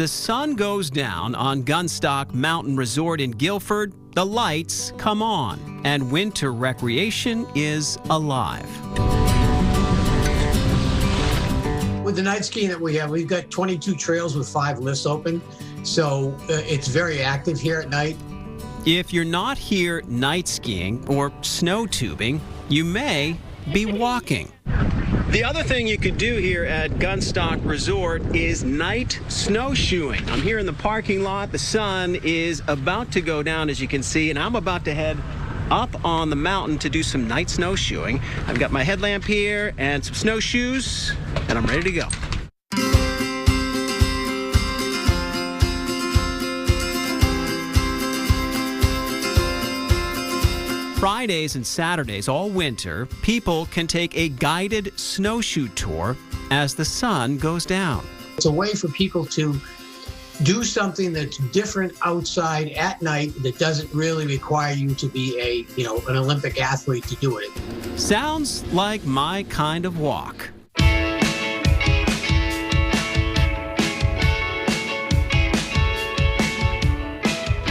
the sun goes down on Gunstock Mountain Resort in Guilford, the lights come on, and winter recreation is alive. With the night skiing that we have, we've got 22 trails with 5 lifts open, so it's very active here at night. If you're not here night skiing or snow tubing, you may be walking. The other thing you could do here at Gunstock Resort is night snowshoeing. I'm here in the parking lot. The sun is about to go down, as you can see, and I'm about to head up on the mountain to do some night snowshoeing. I've got my headlamp here and some snowshoes, and I'm ready to go. Fridays and Saturdays all winter, people can take a guided snowshoe tour as the sun goes down. It's a way for people to do something that's different outside at night that doesn't really require you to be an Olympic athlete to do it. Sounds like my kind of walk.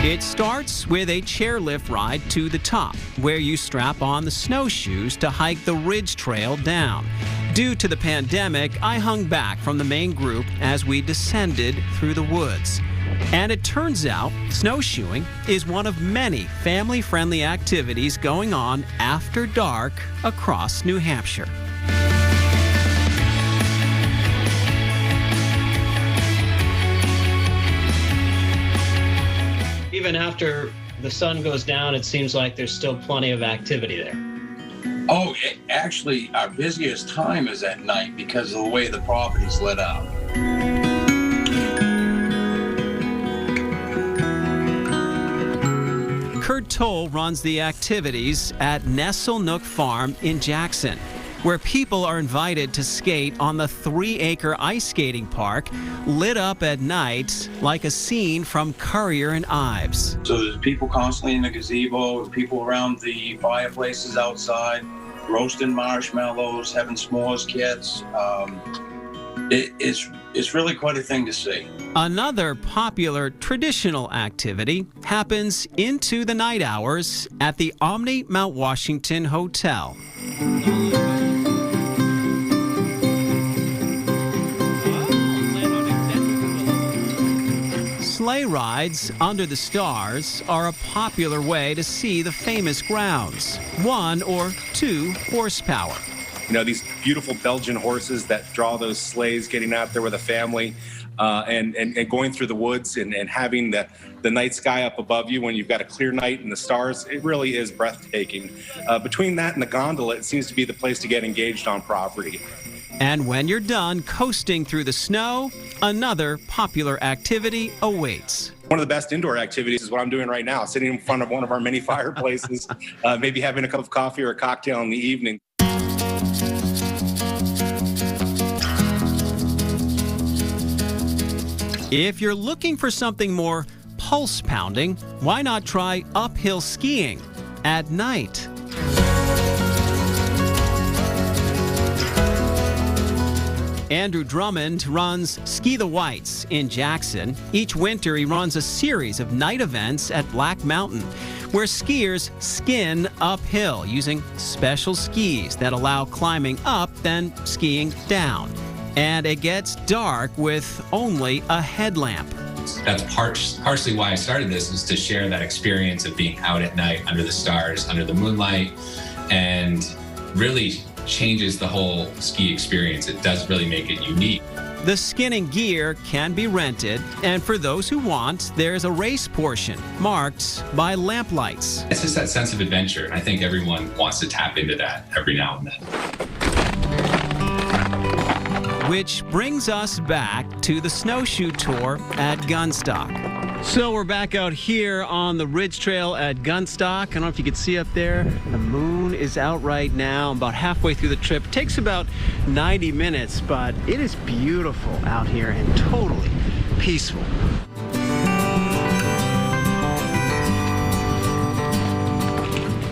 It starts with a chairlift ride to the top, where you strap on the snowshoes to hike the ridge trail down. Due to the pandemic, I hung back from the main group as we descended through the woods. And it turns out snowshoeing is one of many family-friendly activities going on after dark across New Hampshire. Even after the sun goes down, it seems like there's still plenty of activity there. Oh, actually, our busiest time is at night because of the way the property's lit up. Kurt Toll runs the activities at Nestle Nook Farm in Jackson, where people are invited to skate on the 3-acre ice skating park, lit up at night like a scene from Currier and Ives. So there's people constantly in the gazebo, people around the fireplaces outside, roasting marshmallows, having s'mores kits. It's really quite a thing to see. Another popular traditional activity happens into the night hours at the Omni Mount Washington Hotel. Sleigh rides under the stars are a popular way to see the famous grounds, 1 or 2 horsepower. You know, these beautiful Belgian horses that draw those sleighs, getting out there with a family and going through the woods and having the night sky up above you when you've got a clear night and the stars, it really is breathtaking. Between that and the gondola, it seems to be the place to get engaged on property. And when you're done coasting through the snow, another popular activity awaits. One of the best indoor activities is what I'm doing right now, sitting in front of one of our many fireplaces, maybe having a cup of coffee or a cocktail in the evening. If you're looking for something more pulse-pounding, why not try uphill skiing at night? Andrew Drummond runs Ski the Whites in Jackson. Each winter, he runs a series of night events at Black Mountain, where skiers skin uphill using special skis that allow climbing up, then skiing down. And it gets dark with only a headlamp. That's partially why I started this, is to share that experience of being out at night under the stars, under the moonlight, and really changes the whole ski experience. It does really make it unique. The skinning gear can be rented, and for those who want, there's a race portion marked by lamplights. It's just that sense of adventure, and I think everyone wants to tap into that every now and then. Which brings us back to the snowshoe tour at Gunstock. So we're back out here on the Ridge Trail at Gunstock. I don't know if you can see up there. The moon is out right now. I'm about halfway through the trip. It takes about 90 minutes, but it is beautiful out here and totally peaceful.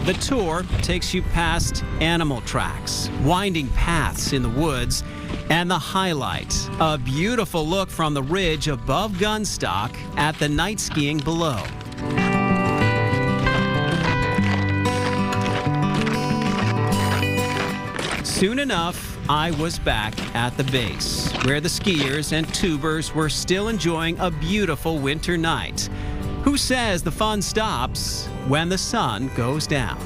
The tour takes you past animal tracks, winding paths in the woods, And the highlight, a beautiful look from the ridge above Gunstock at the night skiing below. Soon enough, I was back at the base, where the skiers and tubers were still enjoying a beautiful winter night. Who says the fun stops when the sun goes down?